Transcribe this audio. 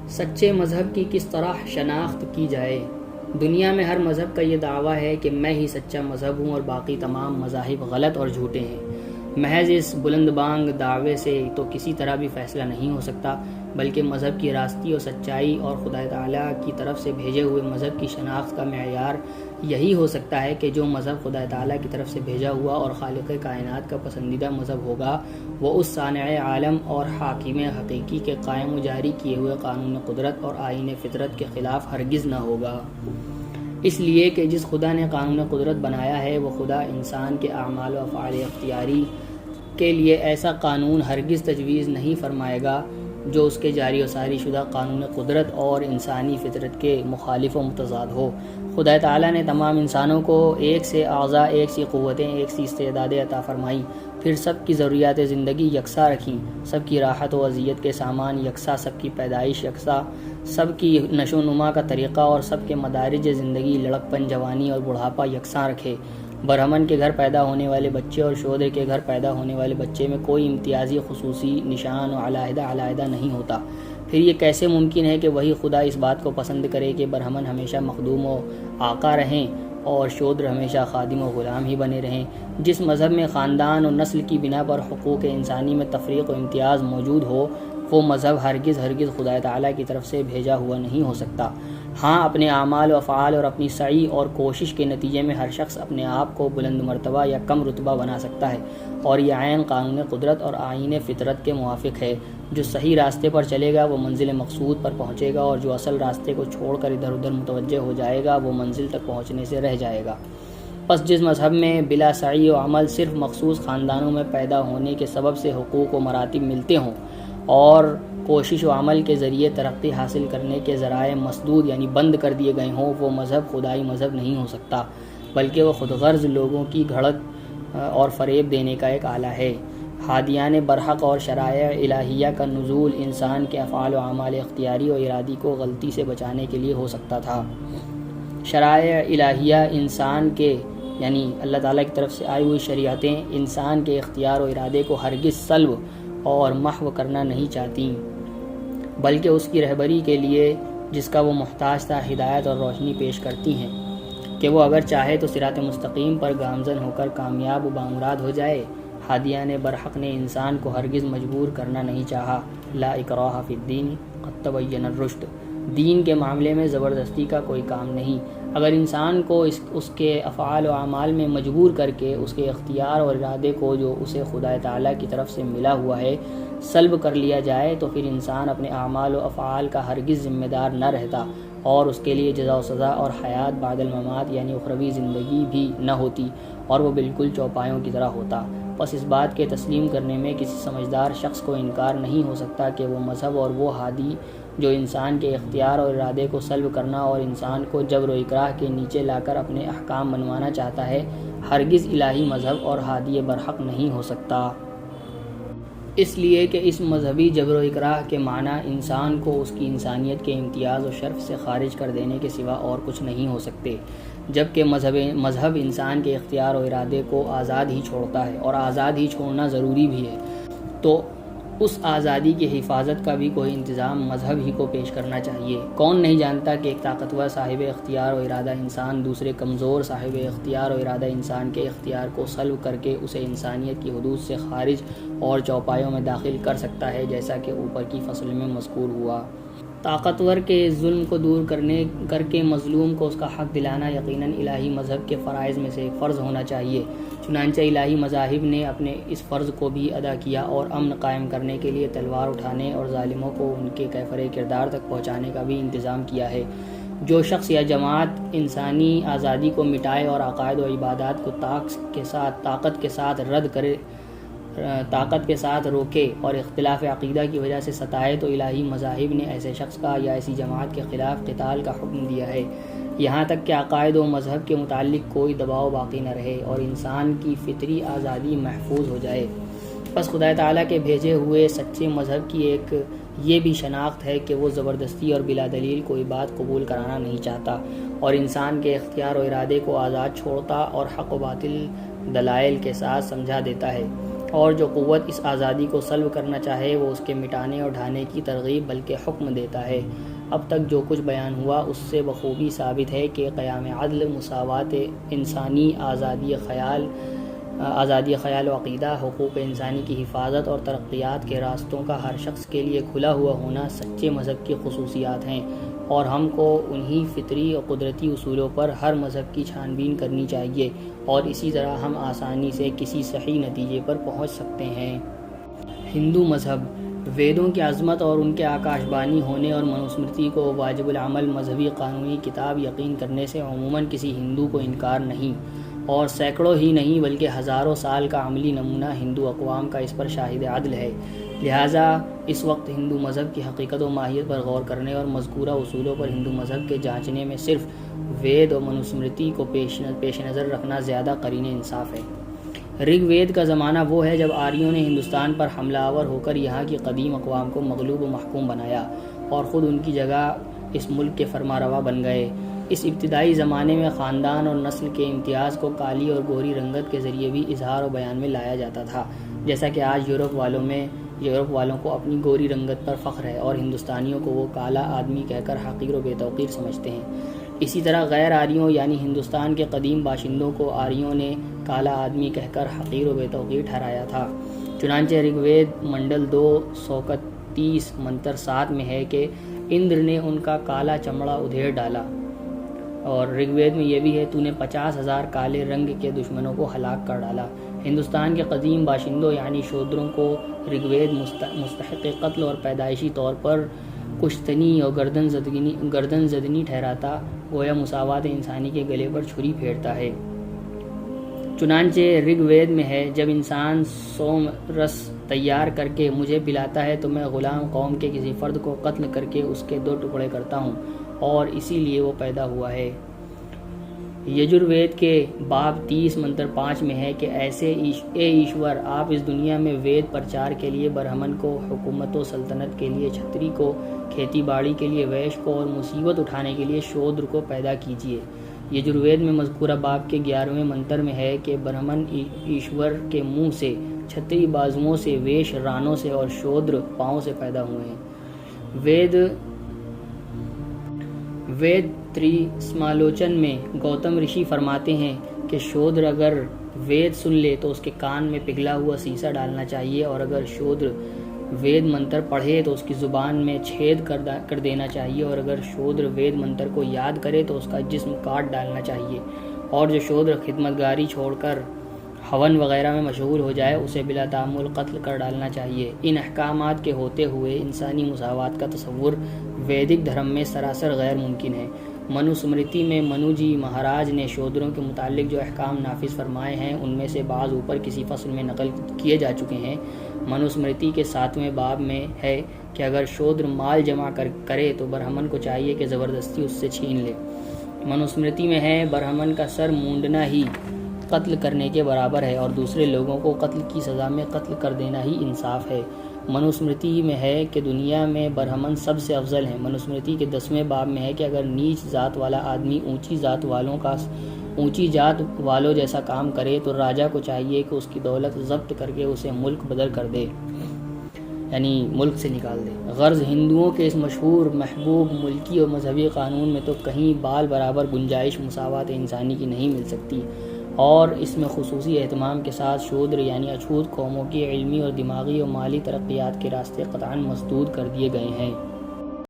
سچے مذہب کی کس طرح شناخت کی جائے؟ دنیا میں ہر مذہب کا یہ دعویٰ ہے کہ میں ہی سچا مذہب ہوں اور باقی تمام مذاہب غلط اور جھوٹے ہیں۔ محض اس بلند بانگ دعوے سے تو کسی طرح بھی فیصلہ نہیں ہو سکتا، بلکہ مذہب کی راستی اور سچائی اور خدا تعالیٰ کی طرف سے بھیجے ہوئے مذہب کی شناخت کا معیار یہی ہو سکتا ہے کہ جو مذہب خدا تعالیٰ کی طرف سے بھیجا ہوا اور خالق کائنات کا پسندیدہ مذہب ہوگا وہ اس صانع عالم اور حاکم حقیقی کے قائم و جاری کیے ہوئے قانون قدرت اور آئین فطرت کے خلاف ہرگز نہ ہوگا۔ اس لیے کہ جس خدا نے قانون قدرت بنایا ہے وہ خدا انسان کے اعمال و افعال اختیاری کے لیے ایسا قانون ہرگز تجویز نہیں فرمائے گا جو اس کے جاری و ساری شدہ قانون قدرت اور انسانی فطرت کے مخالف و متضاد ہو۔ خدا تعالیٰ نے تمام انسانوں کو ایک سے اعضاء، ایک سی قوتیں، ایک سی استعدادیں عطا فرمائیں، پھر سب کی ضروریات زندگی یکساں رکھیں، سب کی راحت و اذیت کے سامان یکساں، سب کی پیدائش یکساں، سب کی نشو و نما کا طریقہ اور سب کے مدارج زندگی لڑکپن، جوانی اور بڑھاپا یکساں رکھے۔ برہمن کے گھر پیدا ہونے والے بچے اور شودر کے گھر پیدا ہونے والے بچے میں کوئی امتیازی خصوصی نشان و علیحدہ نہیں ہوتا۔ پھر یہ کیسے ممکن ہے کہ وہی خدا اس بات کو پسند کرے کہ برہمن ہمیشہ مخدوم و آقا رہیں اور شودر ہمیشہ خادم و غلام ہی بنے رہیں؟ جس مذہب میں خاندان اور نسل کی بنا پر حقوق انسانی میں تفریق و امتیاز موجود ہو وہ مذہب ہرگز خدا تعالیٰ کی طرف سے بھیجا ہوا نہیں ہو سکتا۔ ہاں، اپنے اعمال و افعال اور اپنی سعی اور کوشش کے نتیجے میں ہر شخص اپنے آپ کو بلند مرتبہ یا کم رتبہ بنا سکتا ہے، اور یہ عین قانون قدرت اور آئین فطرت کے موافق ہے۔ جو صحیح راستے پر چلے گا وہ منزل مقصود پر پہنچے گا، اور جو اصل راستے کو چھوڑ کر ادھر ادھر متوجہ ہو جائے گا وہ منزل تک پہنچنے سے رہ جائے گا۔ پس جس مذہب میں بلا سعی و عمل صرف مخصوص خاندانوں میں پیدا ہونے کے سبب سے حقوق و مراتب ملتے ہوں اور کوشش و عمل کے ذریعے ترقی حاصل کرنے کے ذرائع مسدود یعنی بند کر دیے گئے ہوں، وہ مذہب خدائی مذہب نہیں ہو سکتا، بلکہ وہ خود غرض لوگوں کی گھڑت اور فریب دینے کا ایک آلہ ہے۔ ہادیان برحق اور شرائع الہیہ کا نزول انسان کے افعال و اعمال اختیاری و ارادی کو غلطی سے بچانے کے لیے ہو سکتا تھا۔ شرائع الہیہ انسان کے یعنی اللہ تعالیٰ کی طرف سے آئی ہوئی شریعتیں انسان کے اختیار و ارادے کو ہرگز سلب اور محو کرنا نہیں چاہتیں، بلکہ اس کی رہبری کے لیے جس کا وہ محتاج تھا ہدایت اور روشنی پیش کرتی ہیں کہ وہ اگر چاہے تو صراط مستقیم پر گامزن ہو کر کامیاب و بامراد ہو جائے۔ ہادیان برحق نے انسان کو ہرگز مجبور کرنا نہیں چاہا۔ لا اکراہ فی الدین قد تبین الرشد، دین کے معاملے میں زبردستی کا کوئی کام نہیں۔ اگر انسان کو اس کے افعال و اعمال میں مجبور کر کے اس کے اختیار اور ارادے کو جو اسے خدا تعالیٰ کی طرف سے ملا ہوا ہے سلب کر لیا جائے تو پھر انسان اپنے اعمال و افعال کا ہرگز ذمہ دار نہ رہتا، اور اس کے لیے جزا و سزا اور حیات بعد الممات یعنی اخروی زندگی بھی نہ ہوتی، اور وہ بالکل چوپایوں کی طرح ہوتا۔ پس اس بات کے تسلیم کرنے میں کسی سمجھدار شخص کو انکار نہیں ہو سکتا کہ وہ مذہب اور وہ ہادی جو انسان کے اختیار اور ارادے کو سلب کرنا اور انسان کو جبر و اکراہ کے نیچے لا کر اپنے احکام منوانا چاہتا ہے ہرگز الہی مذہب اور ہادی برحق نہیں ہو سکتا، اس لیے کہ اس مذہبی جبر و اکراہ کے معنی انسان کو اس کی انسانیت کے امتیاز و شرف سے خارج کر دینے کے سوا اور کچھ نہیں ہو سکتے، جبکہ مذہب انسان کے اختیار و ارادے کو آزاد ہی چھوڑتا ہے، اور آزاد ہی چھوڑنا ضروری بھی ہے، تو اس آزادی کی حفاظت کا بھی کوئی انتظام مذہب ہی کو پیش کرنا چاہیے۔ کون نہیں جانتا کہ ایک طاقتور صاحب اختیار و ارادہ انسان دوسرے کمزور صاحب اختیار و ارادہ انسان کے اختیار کو سلب کر کے اسے انسانیت کی حدود سے خارج اور چوپایوں میں داخل کر سکتا ہے، جیسا کہ اوپر کی فصل میں مذکور ہوا۔ طاقتور کے ظلم کو دور کر کے مظلوم کو اس کا حق دلانا یقیناً الہی مذہب کے فرائض میں سے ایک فرض ہونا چاہیے، چنانچہ الہی مذاہب نے اپنے اس فرض کو بھی ادا کیا اور امن قائم کرنے کے لیے تلوار اٹھانے اور ظالموں کو ان کے کیفر کردار تک پہنچانے کا بھی انتظام کیا ہے۔ جو شخص یا جماعت انسانی آزادی کو مٹائے اور عقائد و عبادات کو طاقت کے ساتھ روکے اور اختلاف عقیدہ کی وجہ سے ستائے تو الہی مذاہب نے ایسے شخص کا یا ایسی جماعت کے خلاف قتال کا حکم دیا ہے، یہاں تک کہ عقائد و مذہب کے متعلق کوئی دباؤ باقی نہ رہے اور انسان کی فطری آزادی محفوظ ہو جائے۔ پس خدا تعالیٰ کے بھیجے ہوئے سچے مذہب کی ایک یہ بھی شناخت ہے کہ وہ زبردستی اور بلا دلیل کوئی بات قبول کرانا نہیں چاہتا اور انسان کے اختیار و ارادے کو آزاد چھوڑتا اور حق و باطل دلائل کے ساتھ سمجھا دیتا ہے۔ اور جو قوت اس آزادی کو سلب کرنا چاہے وہ اس کے مٹانے اور ڈھانے کی ترغیب بلکہ حکم دیتا ہے۔ اب تک جو کچھ بیان ہوا اس سے بخوبی ثابت ہے کہ قیام عدل، مساوات انسانی، آزادی خیال و عقیدہ، حقوق انسانی کی حفاظت اور ترقیات کے راستوں کا ہر شخص کے لیے کھلا ہوا ہونا سچے مذہب کی خصوصیات ہیں، اور ہم کو انہی فطری اور قدرتی اصولوں پر ہر مذہب کی چھان بین کرنی چاہیے، اور اسی طرح ہم آسانی سے کسی صحیح نتیجے پر پہنچ سکتے ہیں۔ ہندو مذہب ویدوں کی عظمت اور ان کے آکاش بانی ہونے اور منوسمرتی کو واجب العمل مذہبی قانونی کتاب یقین کرنے سے عموماً کسی ہندو کو انکار نہیں، اور سینکڑوں ہی نہیں بلکہ ہزاروں سال کا عملی نمونہ ہندو اقوام کا اس پر شاہد عدل ہے۔ لہٰذا اس وقت ہندو مذہب کی حقیقت و ماہیت پر غور کرنے اور مذکورہ اصولوں پر ہندو مذہب کے جانچنے میں صرف وید اور منوسمرتی کو پیش نظر رکھنا زیادہ قرین انصاف ہے۔ رگ وید کا زمانہ وہ ہے جب آریوں نے ہندوستان پر حملہ آور ہو کر یہاں کی قدیم اقوام کو مغلوب و محکوم بنایا اور خود ان کی جگہ اس ملک کے فرما روا بن گئے۔ اس ابتدائی زمانے میں خاندان اور نسل کے امتیاز کو کالی اور گوری رنگت کے ذریعے بھی اظہار و بیان میں لایا جاتا تھا، جیسا کہ آج یورپ والوں کو اپنی گوری رنگت پر فخر ہے اور ہندوستانیوں کو وہ کالا آدمی کہہ کر حقیر و بے توقیر سمجھتے ہیں۔ اسی طرح غیر آریوں یعنی ہندوستان کے قدیم باشندوں کو آریوں نے کالا آدمی کہہ کر حقیر و بے توقیر ٹھہرایا تھا۔ چنانچہ رگ وید منڈل 2 سوکت 30 منتر 7 میں ہے کہ اندر نے ان کا کالا چمڑا ادھیڑ ڈالا، اور رگ وید میں یہ بھی ہے تو نے 50,000 کالے رنگ کے دشمنوں کو ہلاک کر ڈالا۔ ہندوستان کے قدیم باشندوں یعنی شودروں کو رگ وید مستحق قتل اور پیدائشی طور پر کشتنی اور گردن زدنی ٹھہراتا، گویا مساوات انسانی کے گلے پر چھری پھیرتا ہے۔ چنانچہ رگ وید میں ہے جب انسان سوم رس تیار کر کے مجھے پلاتا ہے تو میں غلام قوم کے کسی فرد کو قتل کر کے اس کے 2 ٹکڑے کرتا ہوں اور اسی لیے وہ پیدا ہوا ہے۔ یجروید کے باب 30 منتر 5 میں ہے کہ ایسے اے ایشور، آپ اس دنیا میں وید پرچار کے لیے برہمن کو، حکومت و سلطنت کے لیے چھتری کو، کھیتی باڑی کے لیے ویش کو اور مصیبت اٹھانے کے لیے شودر کو پیدا کیجیے۔ یجروید میں مذکورہ باب کے 11ویں منتر میں ہے کہ برہمن ایشور کے منہ سے، چھتری بازوؤں سے، ویش رانوں سے اور شودر پاؤں سے پیدا ہوئے ہیں۔ وید تریسمالوچن میں گوتم رشی فرماتے ہیں کہ شودر اگر وید سن لے تو اس کے کان میں پگھلا ہوا سیسا ڈالنا چاہیے، اور اگر شودر وید منتر پڑھے تو اس کی زبان میں چھید کر دینا چاہیے، اور اگر شودر وید منتر کو یاد کرے تو اس کا جسم کاٹ ڈالنا چاہیے، اور جو شودر خدمتگاری چھوڑ کر ہون وغیرہ میں مشغول ہو جائے اسے بلا تعمل قتل کر ڈالنا چاہیے۔ ان احکامات کے ہوتے ہوئے انسانی مساوات کا تصور ویدک دھرم میں سراسر غیر ممکن ہے۔ منوسمرتی میں منو جی مہاراج نے شودروں کے متعلق جو احکام نافذ فرمائے ہیں ان میں سے بعض اوپر کسی فصل میں نقل کیے جا چکے ہیں۔ منوسمرتی کے 7ویں باب میں ہے کہ اگر شودر مال جمع کرے تو برہمن کو چاہیے کہ زبردستی اس سے چھین لے۔ منوسمرتی میں ہے برہمن کا سر مونڈنا ہی قتل کرنے کے برابر ہے اور دوسرے لوگوں کو قتل کی سزا میں قتل کر دینا ہی انصاف ہے۔ منوسمرتی میں ہے کہ دنیا میں برہمن سب سے افضل ہیں۔ منوسمرتی کے 10ویں باب میں ہے کہ اگر نیچ ذات والا آدمی اونچی ذات والوں جیسا کام کرے تو راجا کو چاہیے کہ اس کی دولت ضبط کر کے اسے ملک بدر کر دے، یعنی ملک سے نکال دے۔ غرض ہندوؤں کے اس مشہور محبوب ملکی اور مذہبی قانون میں تو کہیں بال برابر گنجائش مساوات انسانی کی نہیں مل سکتی، اور اس میں خصوصی اہتمام کے ساتھ شودر یعنی اچھوت قوموں کی علمی اور دماغی اور مالی ترقیات کے راستے قطعاً مسدود کر دیے گئے ہیں۔